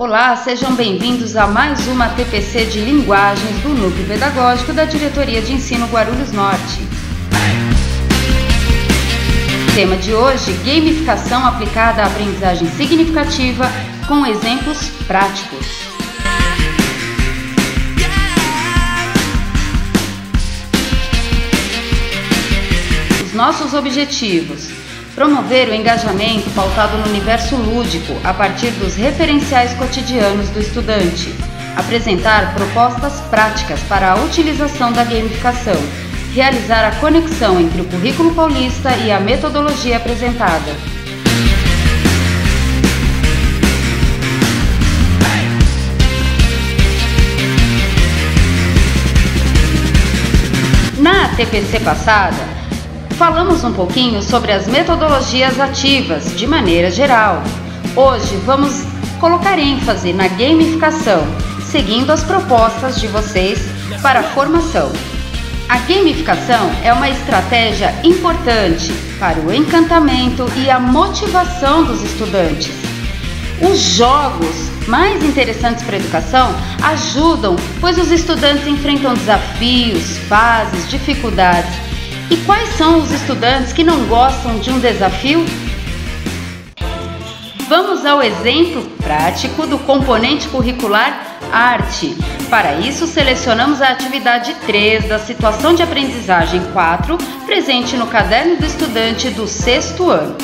Olá, sejam bem-vindos a mais uma TPC de Linguagens do Núcleo Pedagógico da Diretoria de Ensino Guarulhos Norte. Tema de hoje: gamificação aplicada à aprendizagem significativa com exemplos práticos. Os nossos objetivos: promover o engajamento pautado no universo lúdico a partir dos referenciais cotidianos do estudante, apresentar propostas práticas para a utilização da gamificação, realizar a conexão entre o currículo paulista e a metodologia apresentada. Na TPC passada, falamos um pouquinho sobre as metodologias ativas, de maneira geral. Hoje vamos colocar ênfase na gamificação, seguindo as propostas de vocês para a formação. A gamificação é uma estratégia importante para o encantamento e a motivação dos estudantes. Os jogos mais interessantes para a educação ajudam, pois os estudantes enfrentam desafios, fases, dificuldades. E quais são os estudantes que não gostam de um desafio? Vamos ao exemplo prático do componente curricular Arte. Para isso, selecionamos a atividade 3 da situação de aprendizagem 4, presente no caderno do estudante do 6º ano.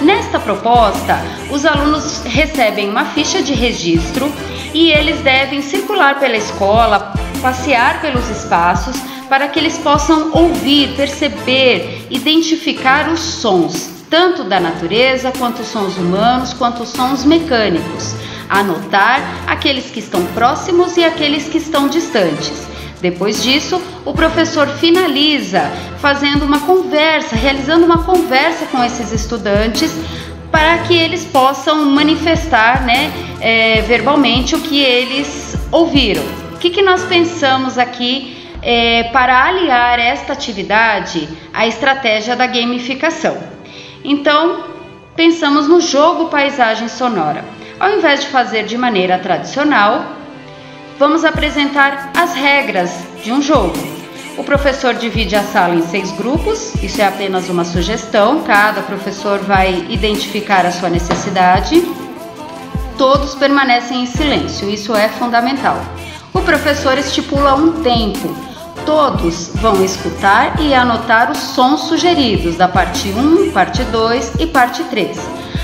Nesta proposta, os alunos recebem uma ficha de registro e eles devem circular pela escola, passear pelos espaços, para que eles possam ouvir, perceber, identificar os sons, tanto da natureza, quanto os sons humanos, quanto os sons mecânicos. Anotar aqueles que estão próximos e aqueles que estão distantes. Depois disso, o professor finaliza fazendo uma conversa, realizando uma conversa com esses estudantes, para que eles possam manifestar, verbalmente o que eles ouviram. O que nós pensamos aqui para aliar esta atividade à estratégia da gamificação? Então, pensamos no jogo paisagem sonora. Ao invés de fazer de maneira tradicional, vamos apresentar as regras de um jogo. O professor divide a sala em 6 grupos, isso é apenas uma sugestão, cada professor vai identificar a sua necessidade. Todos permanecem em silêncio, isso é fundamental. O professor estipula um tempo. Todos vão escutar e anotar os sons sugeridos da parte 1, parte 2 e parte 3.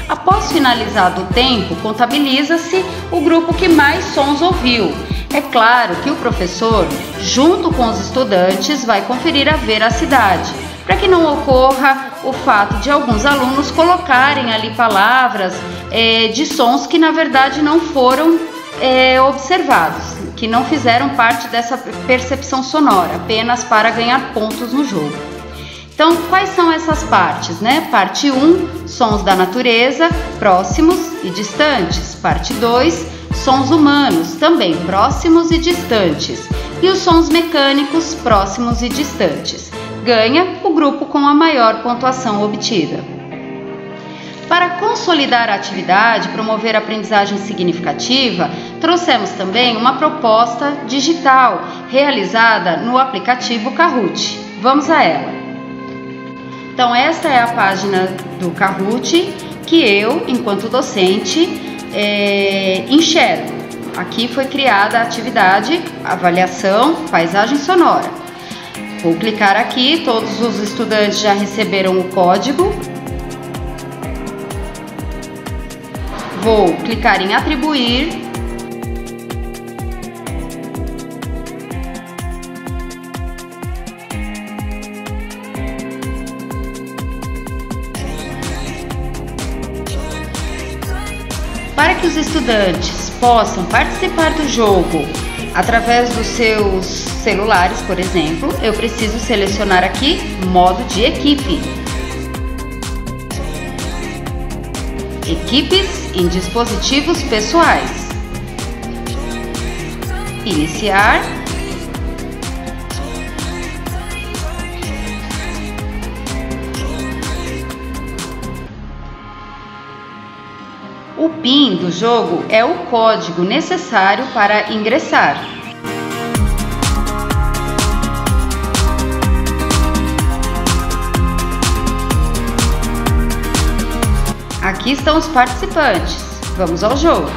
Após finalizado o tempo, contabiliza-se o grupo que mais sons ouviu. É claro que o professor, junto com os estudantes, vai conferir a veracidade, para que não ocorra o fato de alguns alunos colocarem ali palavras de sons que na verdade não foram observados, que não fizeram parte dessa percepção sonora, apenas para ganhar pontos no jogo. Então, quais são essas partes, Parte 1, sons da natureza, próximos e distantes. Parte 2, sons humanos, também próximos e distantes. E os sons mecânicos, próximos e distantes. Ganha o grupo com a maior pontuação obtida. Para consolidar a atividade e promover a aprendizagem significativa, trouxemos também uma proposta digital realizada no aplicativo Kahoot. Vamos a ela. Então, esta é a página do Kahoot que eu, enquanto docente, enxergo. Aqui foi criada a atividade avaliação paisagem sonora. Vou clicar aqui, todos os estudantes já receberam o código. Vou clicar em atribuir. Para que os estudantes possam participar do jogo através dos seus celulares, por exemplo, eu preciso selecionar aqui modo de equipe. Equipes em dispositivos pessoais. Iniciar. O PIN do jogo é o código necessário para ingressar. Aqui estão os participantes. Vamos ao jogo.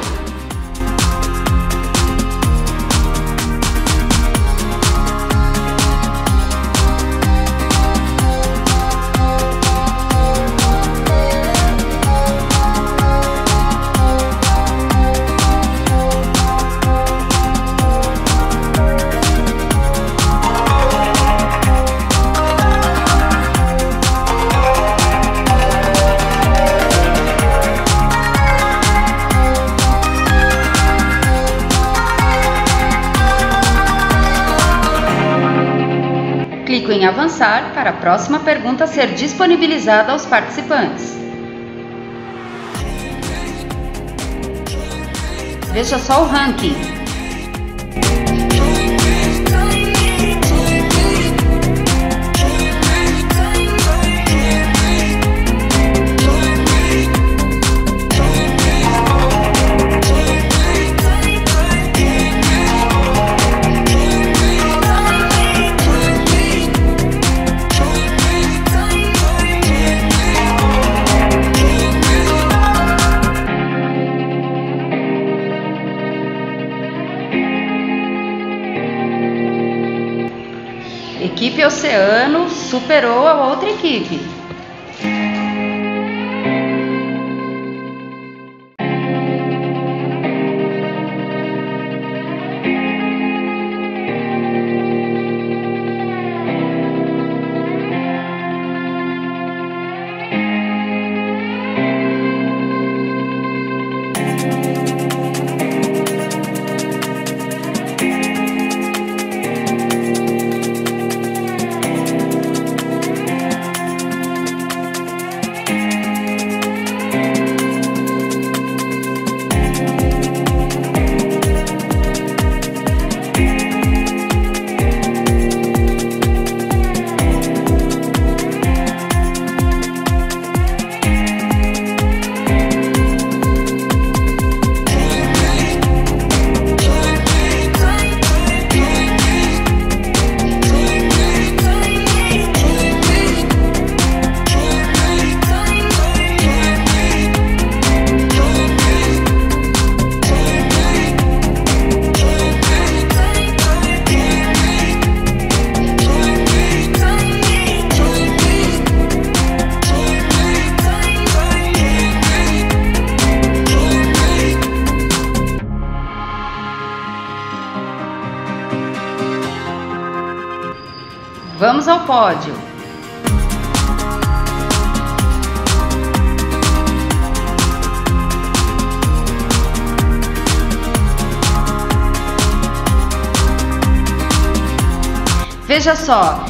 Clico em avançar para a próxima pergunta ser disponibilizada aos participantes. Veja só o ranking. Equipe Oceano superou a outra equipe. Vamos ao pódio. Veja só,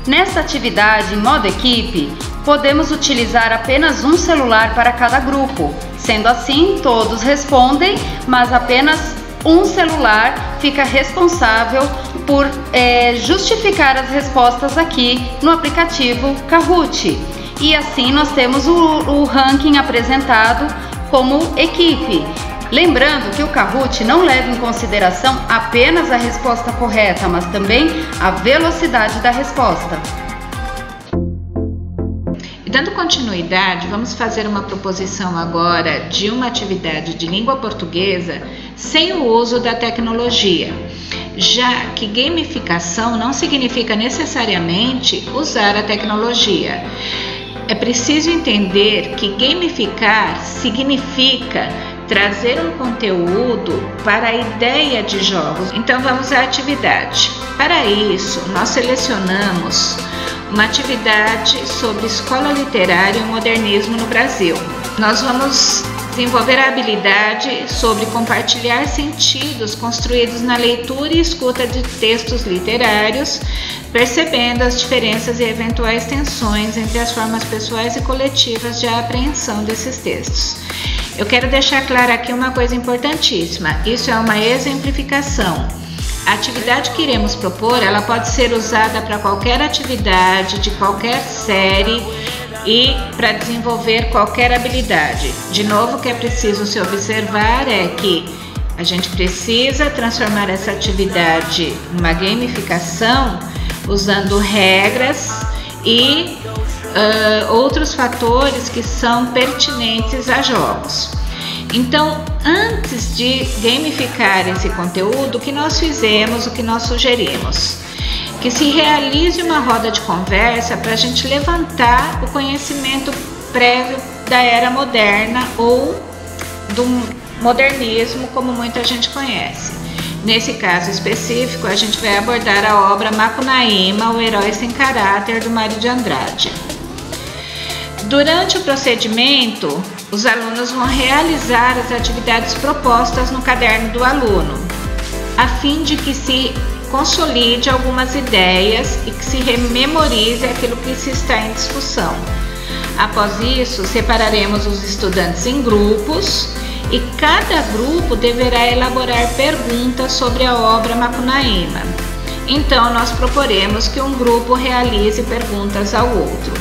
nesta atividade em modo equipe, podemos utilizar apenas um celular para cada grupo. Sendo assim, todos respondem, mas apenas um celular fica responsável por justificar as respostas aqui no aplicativo Kahoot. E assim nós temos o ranking apresentado como equipe. Lembrando que o Kahoot não leva em consideração apenas a resposta correta, mas também a velocidade da resposta. Dando continuidade, vamos fazer uma proposição agora de uma atividade de língua portuguesa sem o uso da tecnologia, já que gamificação não significa necessariamente usar a tecnologia. É preciso entender que gamificar significa trazer um conteúdo para a ideia de jogos. Então vamos à atividade. Para isso, nós selecionamos uma atividade sobre escola literária e o modernismo no Brasil. Nós vamos desenvolver a habilidade sobre compartilhar sentidos construídos na leitura e escuta de textos literários, percebendo as diferenças e eventuais tensões entre as formas pessoais e coletivas de apreensão desses textos. Eu quero deixar claro aqui uma coisa importantíssima: isso é uma exemplificação. A atividade que iremos propor, ela pode ser usada para qualquer atividade, de qualquer série, e para desenvolver qualquer habilidade. De novo, o que é preciso se observar é que a gente precisa transformar essa atividade numa gamificação usando regras e outros fatores que são pertinentes a jogos. Então, antes de gamificar esse conteúdo, o que nós fizemos, o que nós sugerimos? Que se realize uma roda de conversa para a gente levantar o conhecimento prévio da era moderna ou do modernismo, como muita gente conhece. Nesse caso específico, a gente vai abordar a obra Macunaíma, o Herói Sem Caráter, do Mário de Andrade. Durante o procedimento, os alunos vão realizar as atividades propostas no caderno do aluno, a fim de que se consolide algumas ideias e que se rememorize aquilo que se está em discussão. Após isso, separaremos os estudantes em grupos e cada grupo deverá elaborar perguntas sobre a obra Macunaíma. Então, nós proporemos que um grupo realize perguntas ao outro.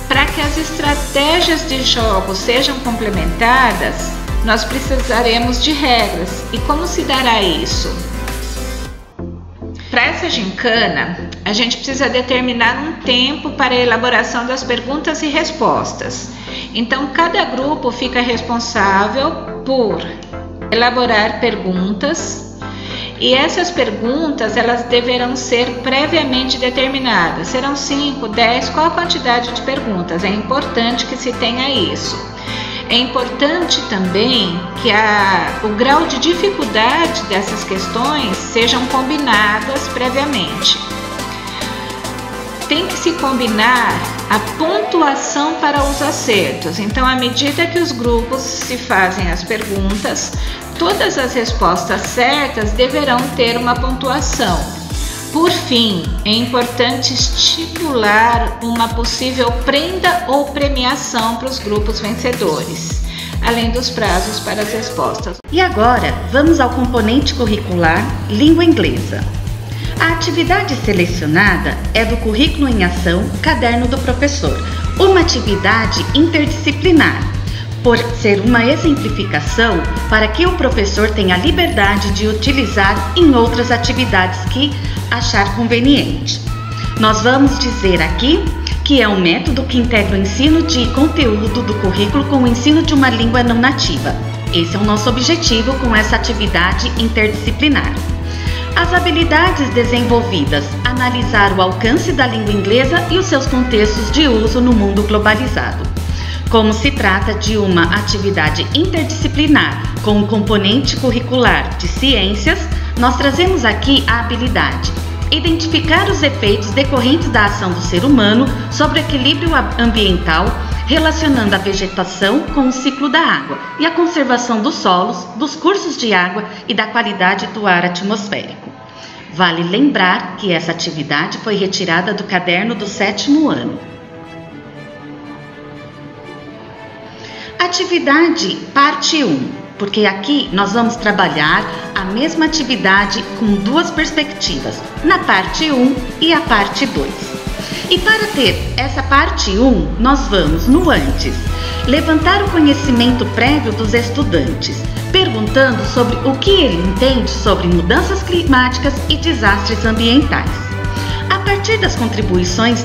Para que as estratégias de jogo sejam complementadas, nós precisaremos de regras. E como se dará isso? Para essa gincana, a gente precisa determinar um tempo para a elaboração das perguntas e respostas. Então, cada grupo fica responsável por elaborar perguntas e essas perguntas elas deverão ser previamente determinadas. Serão 5, 10, qual a quantidade de perguntas? É importante que se tenha isso. É importante também que o grau de dificuldade dessas questões sejam combinadas previamente. Tem que se combinar a pontuação para os acertos. Então, à medida que os grupos se fazem as perguntas, todas as respostas certas deverão ter uma pontuação. Por fim, é importante estipular uma possível prenda ou premiação para os grupos vencedores, além dos prazos para as respostas. E agora, vamos ao componente curricular Língua Inglesa. A atividade selecionada é do Currículo em Ação, Caderno do Professor, uma atividade interdisciplinar, por ser uma exemplificação para que o professor tenha liberdade de utilizar em outras atividades que achar conveniente. Nós vamos dizer aqui que é um método que integra o ensino de conteúdo do currículo com o ensino de uma língua não nativa. Esse é o nosso objetivo com essa atividade interdisciplinar. As habilidades desenvolvidas: analisar o alcance da língua inglesa e os seus contextos de uso no mundo globalizado. Como se trata de uma atividade interdisciplinar com um componente curricular de ciências, nós trazemos aqui a habilidade: identificar os efeitos decorrentes da ação do ser humano sobre o equilíbrio ambiental, relacionando a vegetação com o ciclo da água e a conservação dos solos, dos cursos de água e da qualidade do ar atmosférico. Vale lembrar que essa atividade foi retirada do caderno do 7º ano. Atividade parte 1, porque aqui nós vamos trabalhar a mesma atividade com duas perspectivas, na parte 1 e a parte 2. E para ter essa parte 1, nós vamos, no antes, levantar o conhecimento prévio dos estudantes, perguntando sobre o que ele entende sobre mudanças climáticas e desastres ambientais. A partir das contribuições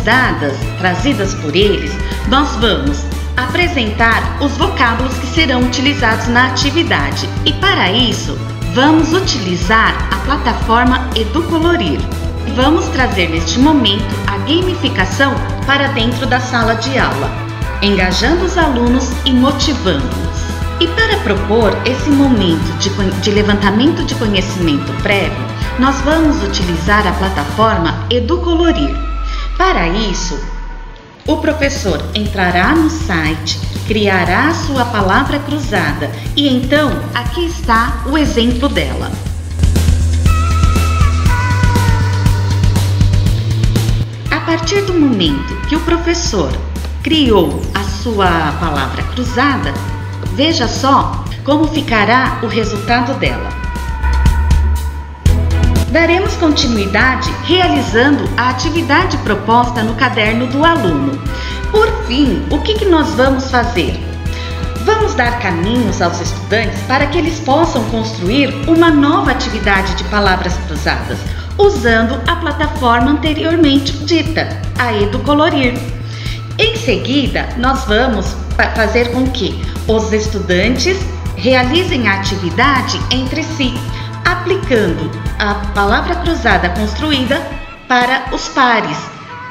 trazidas por eles, nós vamos apresentar os vocábulos que serão utilizados na atividade e, para isso, vamos utilizar a plataforma EduColorir. Vamos trazer neste momento a gamificação para dentro da sala de aula, engajando os alunos e motivando-os. E para propor esse momento de levantamento de conhecimento prévio, nós vamos utilizar a plataforma EduColorir. Para isso, o professor entrará no site, criará a sua palavra cruzada e então aqui está o exemplo dela. A partir do momento que o professor criou a sua palavra cruzada, veja só como ficará o resultado dela. Daremos continuidade realizando a atividade proposta no caderno do aluno. Por fim, o que nós vamos fazer? Vamos dar caminhos aos estudantes para que eles possam construir uma nova atividade de palavras cruzadas, usando a plataforma anteriormente dita, a EduColorir. Em seguida, nós vamos fazer com que os estudantes realizem a atividade entre si, aplicando a palavra cruzada construída para os pares,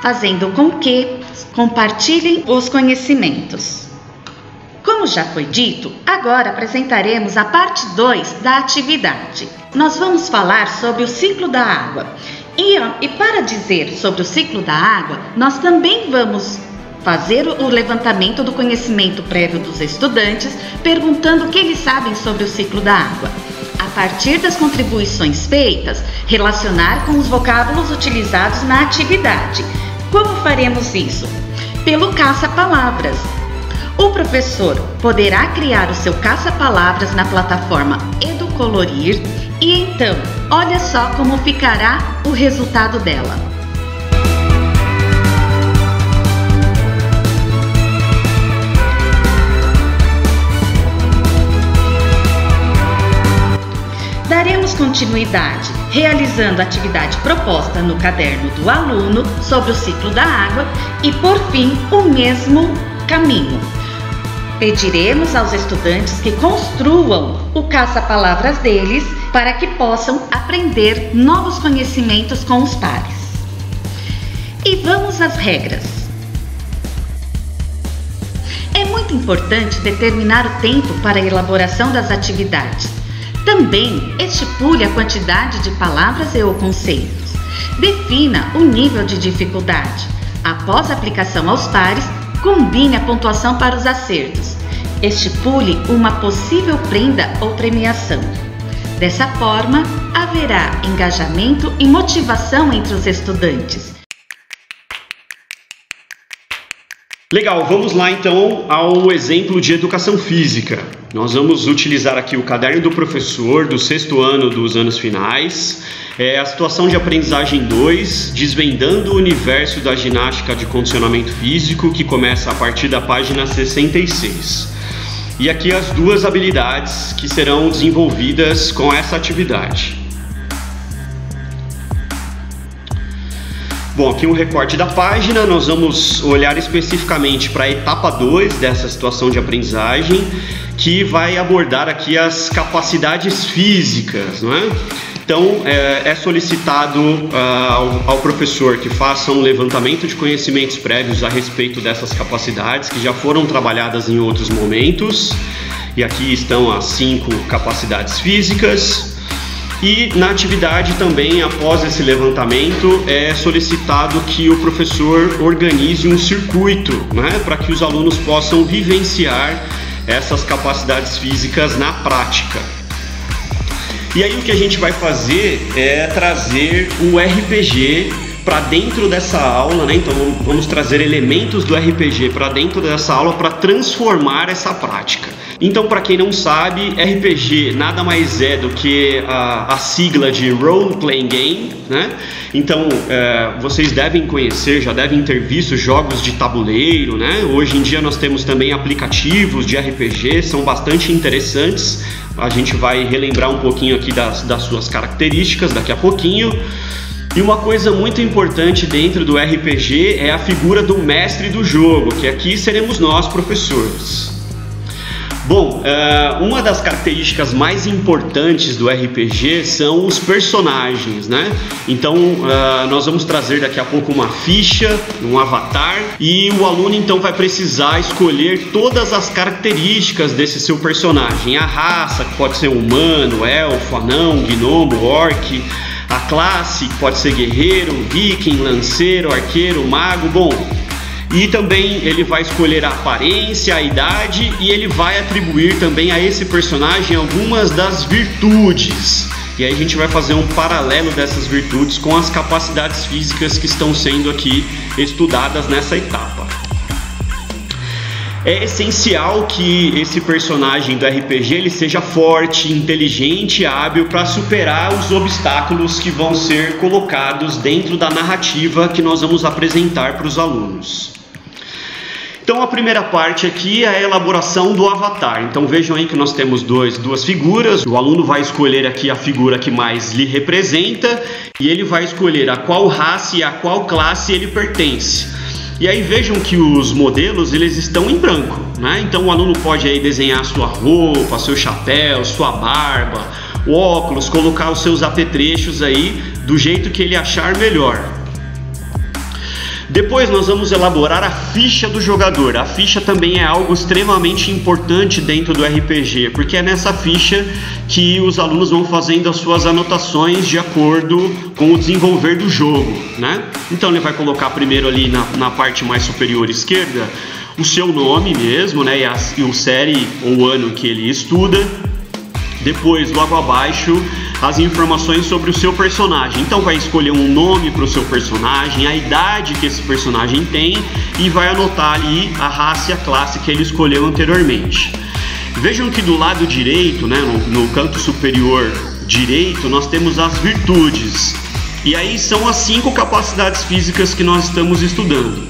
fazendo com que compartilhem os conhecimentos. Como já foi dito, agora apresentaremos a parte 2 da atividade. Nós vamos falar sobre o ciclo da água. E para dizer sobre o ciclo da água, nós também vamos fazer o levantamento do conhecimento prévio dos estudantes, perguntando o que eles sabem sobre o ciclo da água. A partir das contribuições feitas, relacionar com os vocábulos utilizados na atividade. Como faremos isso? Pelo caça-palavras. O professor poderá criar o seu caça-palavras na plataforma EduColorir e então, olha só como ficará o resultado dela. Daremos continuidade, realizando a atividade proposta no caderno do aluno sobre o ciclo da água e, por fim, o mesmo caminho. Pediremos aos estudantes que construam o caça-palavras deles para que possam aprender novos conhecimentos com os pares. E vamos às regras. É muito importante determinar o tempo para a elaboração das atividades. Também estipule a quantidade de palavras e ou conceitos. Defina o nível de dificuldade. Após a aplicação aos pares, combine a pontuação para os acertos. Estipule uma possível prenda ou premiação. Dessa forma, haverá engajamento e motivação entre os estudantes. Legal, vamos lá então ao exemplo de educação física. Nós vamos utilizar aqui o caderno do professor do 6º ano dos anos finais, a situação de aprendizagem 2, desvendando o universo da ginástica de condicionamento físico, que começa a partir da página 66. E aqui as duas habilidades que serão desenvolvidas com essa atividade. Bom, aqui um recorte da página, nós vamos olhar especificamente para a etapa 2 dessa situação de aprendizagem, que vai abordar aqui as capacidades físicas, não é? Então, é solicitado ao professor que faça um levantamento de conhecimentos prévios a respeito dessas capacidades, que já foram trabalhadas em outros momentos, e aqui estão as 5 capacidades físicas. E na atividade também, após esse levantamento, é solicitado que o professor organize um circuito, né, para que os alunos possam vivenciar essas capacidades físicas na prática. E aí o que a gente vai fazer é trazer o RPG para dentro dessa aula, né? Então vamos trazer elementos do RPG para dentro dessa aula para transformar essa prática. Então, para quem não sabe, RPG nada mais é do que a sigla de Role Playing Game, né? Então, vocês devem conhecer, já devem ter visto jogos de tabuleiro, né? Hoje em dia nós temos também aplicativos de RPG, são bastante interessantes. A gente vai relembrar um pouquinho aqui das suas características daqui a pouquinho. E uma coisa muito importante dentro do RPG é a figura do mestre do jogo, que aqui seremos nós, professores. Bom, uma das características mais importantes do RPG são os personagens, né? Então, nós vamos trazer daqui a pouco uma ficha, um avatar, e o aluno então vai precisar escolher todas as características desse seu personagem. A raça, que pode ser humano, elfo, anão, gnomo, orc. A classe, que pode ser guerreiro, viking, lanceiro, arqueiro, mago, bom... E também ele vai escolher a aparência, a idade, e ele vai atribuir também a esse personagem algumas das virtudes. E aí a gente vai fazer um paralelo dessas virtudes com as capacidades físicas que estão sendo aqui estudadas nessa etapa. É essencial que esse personagem do RPG ele seja forte, inteligente e hábil para superar os obstáculos que vão ser colocados dentro da narrativa que nós vamos apresentar para os alunos. Então a primeira parte aqui é a elaboração do avatar. Então vejam aí que nós temos duas figuras. O aluno vai escolher aqui a figura que mais lhe representa e ele vai escolher a qual raça e a qual classe ele pertence. E aí vejam que os modelos eles estão em branco, né? Então o aluno pode aí desenhar sua roupa, seu chapéu, sua barba, o óculos, colocar os seus apetrechos aí do jeito que ele achar melhor. Depois nós vamos elaborar a ficha do jogador. A ficha também é algo extremamente importante dentro do RPG, porque é nessa ficha que os alunos vão fazendo as suas anotações de acordo com o desenvolver do jogo, né? Então ele vai colocar primeiro ali na parte mais superior esquerda o seu nome mesmo, né? E o série ou ano que ele estuda. Depois, logo abaixo, as informações sobre o seu personagem. Então vai escolher um nome para o seu personagem, a idade que esse personagem tem e vai anotar ali a raça e a classe que ele escolheu anteriormente. Vejam que do lado direito, né, no canto superior direito, nós temos as virtudes. E aí são as 5 capacidades físicas que nós estamos estudando.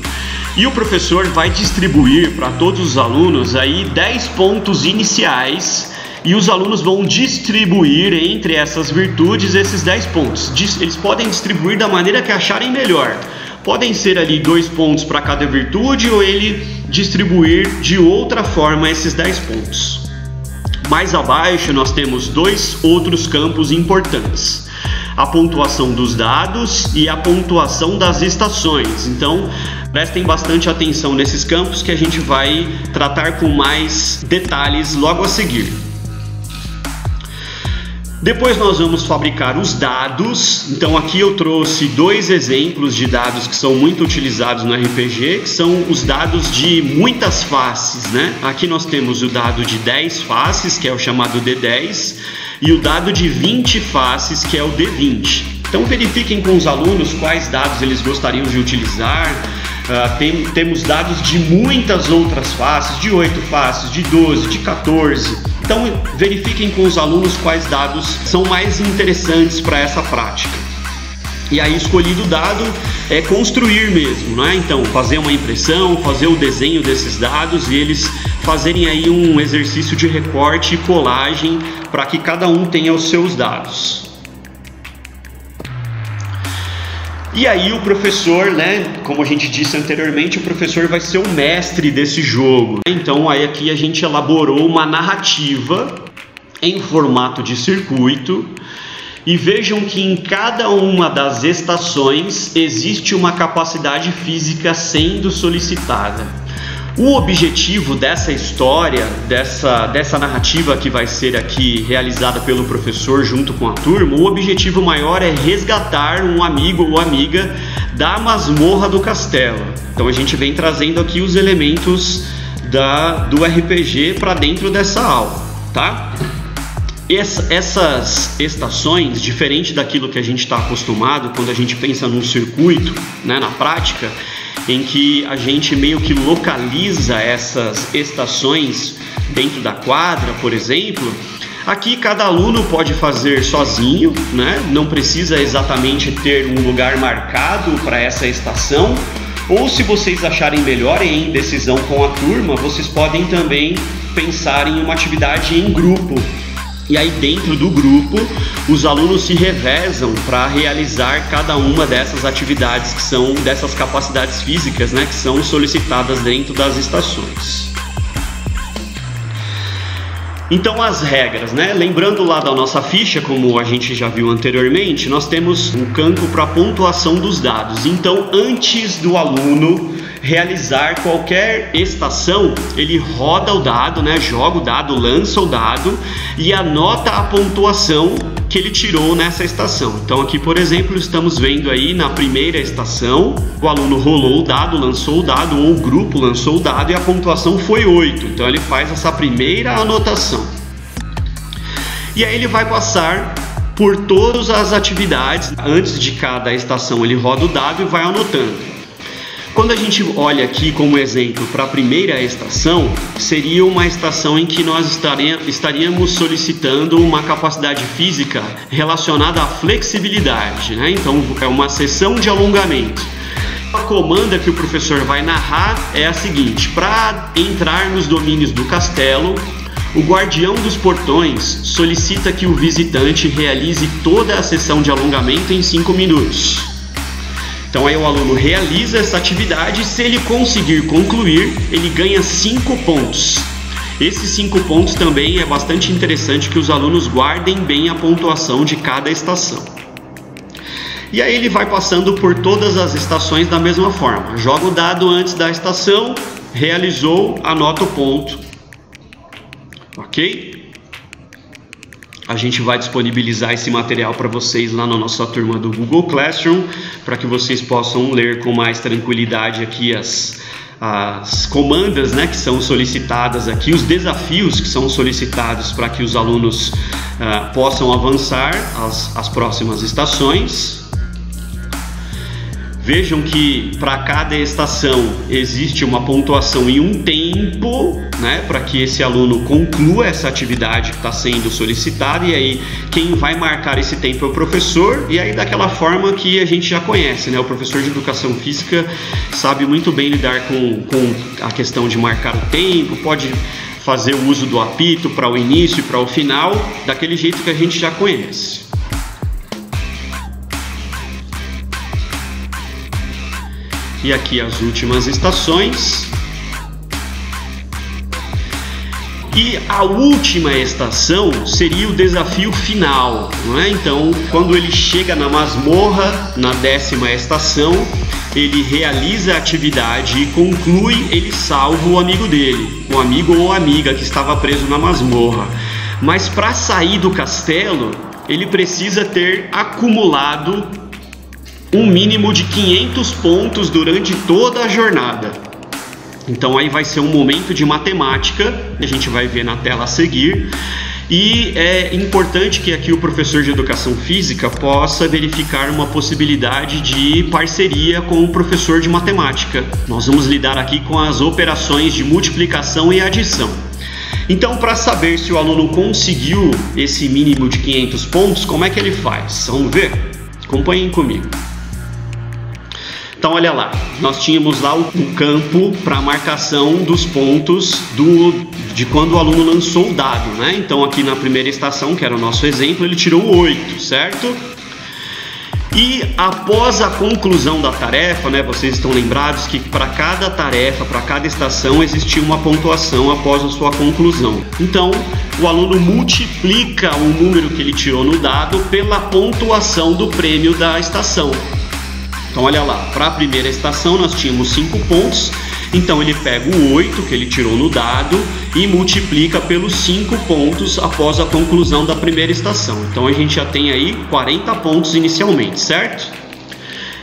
E o professor vai distribuir para todos os alunos aí 10 pontos iniciais. E os alunos vão distribuir entre essas virtudes esses 10 pontos. Eles podem distribuir da maneira que acharem melhor. Podem ser ali 2 pontos para cada virtude ou ele distribuir de outra forma esses 10 pontos. Mais abaixo nós temos 2 outros campos importantes. A pontuação dos dados e a pontuação das estações. Então, prestem bastante atenção nesses campos que a gente vai tratar com mais detalhes logo a seguir. Depois nós vamos fabricar os dados. Então aqui eu trouxe 2 exemplos de dados que são muito utilizados no RPG, que são os dados de muitas faces, né? Aqui nós temos o dado de 10 faces, que é o chamado D10, e o dado de 20 faces, que é o D20. Então verifiquem com os alunos quais dados eles gostariam de utilizar. Temos dados de muitas outras faces, de 8 faces, de 12, de 14. Então verifiquem com os alunos quais dados são mais interessantes para essa prática. E aí escolhido o dado é construir mesmo, né? Então fazer uma impressão, fazer o desenho desses dados e eles fazerem aí um exercício de recorte e colagem para que cada um tenha os seus dados. E aí o professor, né, como a gente disse anteriormente, o professor vai ser o mestre desse jogo. Então aí aqui a gente elaborou uma narrativa em formato de circuito. E vejam que em cada uma das estações existe uma capacidade física sendo solicitada. O objetivo dessa história, dessa narrativa que vai ser aqui realizada pelo professor junto com a turma, o objetivo maior é resgatar um amigo ou amiga da masmorra do castelo. Então a gente vem trazendo aqui os elementos do RPG para dentro dessa aula, tá? Essas estações, diferente daquilo que a gente está acostumado quando a gente pensa num circuito, né, na prática, em que a gente meio que localiza essas estações dentro da quadra, por exemplo, aqui cada aluno pode fazer sozinho, né? Não precisa exatamente ter um lugar marcado para essa estação, ou se vocês acharem melhor em decisão com a turma, vocês podem também pensar em uma atividade em grupo. E aí dentro do grupo, os alunos se revezam para realizar cada uma dessas atividades que são dessas capacidades físicas, né, que são solicitadas dentro das estações. Então as regras, né? Lembrando lá da nossa ficha, como a gente já viu anteriormente, nós temos um campo para pontuação dos dados. Então antes do aluno realizar qualquer estação, ele roda o dado, né? Joga o dado, lança o dado e anota a pontuação que ele tirou nessa estação. Então aqui, por exemplo, estamos vendo aí na primeira estação, o aluno rolou o dado, lançou o dado, ou o grupo lançou o dado e a pontuação foi 8. Então ele faz essa primeira anotação. E aí ele vai passar por todas as atividades. Antes de cada estação ele roda o dado e vai anotando. Quando a gente olha aqui como exemplo para a primeira estação, seria uma estação em que nós estaríamos solicitando uma capacidade física relacionada à flexibilidade, né? Então é uma sessão de alongamento. A comanda que o professor vai narrar é a seguinte: para entrar nos domínios do castelo, o guardião dos portões solicita que o visitante realize toda a sessão de alongamento em 5 minutos. Então aí o aluno realiza essa atividade e, se ele conseguir concluir, ele ganha 5 pontos. Esses 5 pontos também é bastante interessante que os alunos guardem bem a pontuação de cada estação. E aí ele vai passando por todas as estações da mesma forma. Joga o dado antes da estação, realizou, anota o ponto. Ok? A gente vai disponibilizar esse material para vocês lá na nossa turma do Google Classroom, para que vocês possam ler com mais tranquilidade aqui as comandas, né, que são solicitadas aqui, os desafios que são solicitados para que os alunos possam avançar as próximas estações. Vejam que para cada estação existe uma pontuação e um tempo, né, para que esse aluno conclua essa atividade que está sendo solicitada, e aí quem vai marcar esse tempo é o professor, e aí daquela forma que a gente já conhece, né, o professor de educação física sabe muito bem lidar com a questão de marcar o tempo, pode fazer o uso do apito para o início e para o final, daquele jeito que a gente já conhece. E aqui as últimas estações. E a última estação seria o desafio final, não é? Então, quando ele chega na masmorra, na 10ª estação, ele realiza a atividade e conclui, ele salva o amigo dele, o amigo ou amiga que estava preso na masmorra. Mas para sair do castelo, ele precisa ter acumulado um mínimo de 500 pontos durante toda a jornada. Então aí vai ser um momento de matemática, a gente vai ver na tela a seguir, e é importante que aqui o professor de educação física possa verificar uma possibilidade de parceria com o professor de matemática. Nós vamos lidar aqui com as operações de multiplicação e adição. Então, para saber se o aluno conseguiu esse mínimo de 500 pontos, como é que ele faz? Vamos ver? Acompanhem comigo. Então olha lá, nós tínhamos lá o campo para marcação dos pontos de quando o aluno lançou o dado, né? Então aqui na primeira estação, que era o nosso exemplo, ele tirou 8, certo? E após a conclusão da tarefa, né, vocês estão lembrados que para cada tarefa, para cada estação, existia uma pontuação após a sua conclusão. Então o aluno multiplica o número que ele tirou no dado pela pontuação do prêmio da estação. Então olha lá, para a primeira estação nós tínhamos 5 pontos, então ele pega o 8 que ele tirou no dado e multiplica pelos 5 pontos após a conclusão da primeira estação. Então a gente já tem aí 40 pontos inicialmente, certo?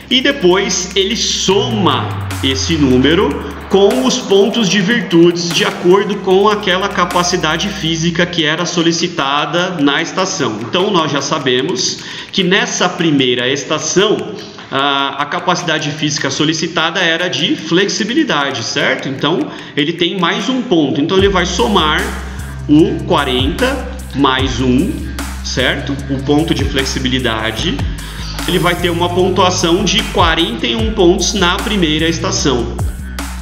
E depois ele soma esse número com os pontos de virtudes de acordo com aquela capacidade física que era solicitada na estação. Então nós já sabemos que nessa primeira estação a capacidade física solicitada era de flexibilidade, certo? Então ele tem mais um ponto, então ele vai somar o 40 mais 1, certo? O ponto de flexibilidade, ele vai ter uma pontuação de 41 pontos na primeira estação.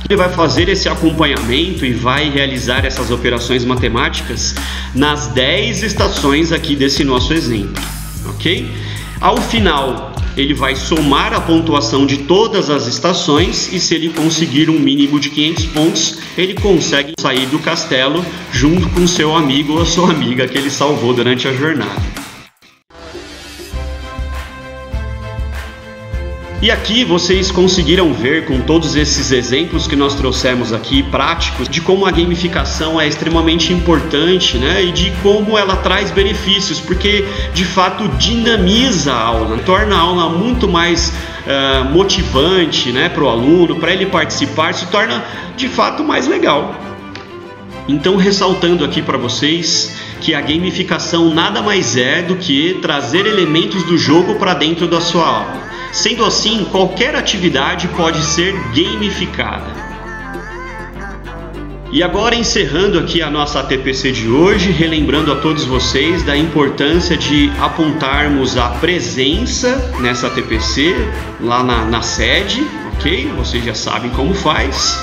Ele vai fazer esse acompanhamento e vai realizar essas operações matemáticas nas 10 estações aqui desse nosso exemplo, ok? Ao final, ele vai somar a pontuação de todas as estações e, se ele conseguir um mínimo de 500 pontos, ele consegue sair do castelo junto com seu amigo ou a sua amiga que ele salvou durante a jornada. E aqui vocês conseguiram ver com todos esses exemplos que nós trouxemos aqui, práticos, de como a gamificação é extremamente importante, né? E de como ela traz benefícios, porque de fato dinamiza a aula, torna a aula muito mais motivante, né, para o aluno, para ele participar, se torna de fato mais legal. Então, ressaltando aqui para vocês que a gamificação nada mais é do que trazer elementos do jogo para dentro da sua aula. Sendo assim, qualquer atividade pode ser gamificada. E agora, encerrando aqui a nossa ATPC de hoje, relembrando a todos vocês da importância de apontarmos a presença nessa ATPC lá na sede, ok? ok? Vocês já sabem como faz.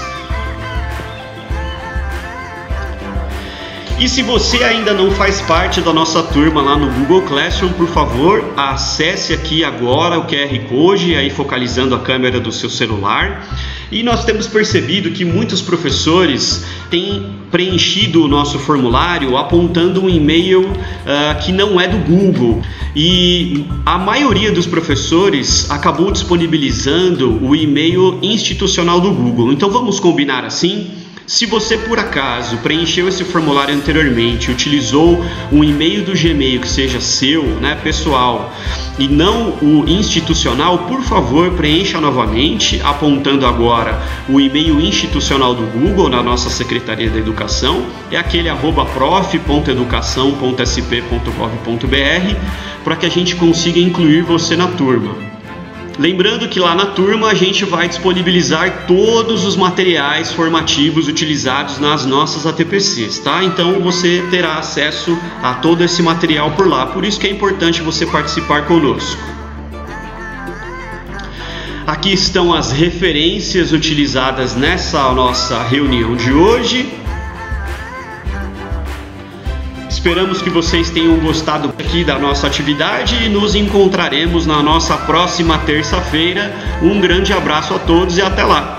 E se você ainda não faz parte da nossa turma lá no Google Classroom, por favor, acesse aqui agora o QR Code, aí focalizando a câmera do seu celular. E nós temos percebido que muitos professores têm preenchido o nosso formulário apontando um e-mail que não é do Google. E a maioria dos professores acabou disponibilizando o e-mail institucional do Google. Então vamos combinar assim? Se você por acaso preencheu esse formulário anteriormente, utilizou um e-mail do Gmail que seja seu, pessoal, e não o institucional, por favor preencha novamente, apontando agora o e-mail institucional do Google na nossa Secretaria da Educação, é aquele @prof.educação.sp.gov.br, para que a gente consiga incluir você na turma. Lembrando que lá na turma a gente vai disponibilizar todos os materiais formativos utilizados nas nossas ATPCs, tá? Então você terá acesso a todo esse material por lá, por isso que é importante você participar conosco. Aqui estão as referências utilizadas nessa nossa reunião de hoje. Esperamos que vocês tenham gostado aqui da nossa atividade e nos encontraremos na nossa próxima terça-feira. Um grande abraço a todos e até lá!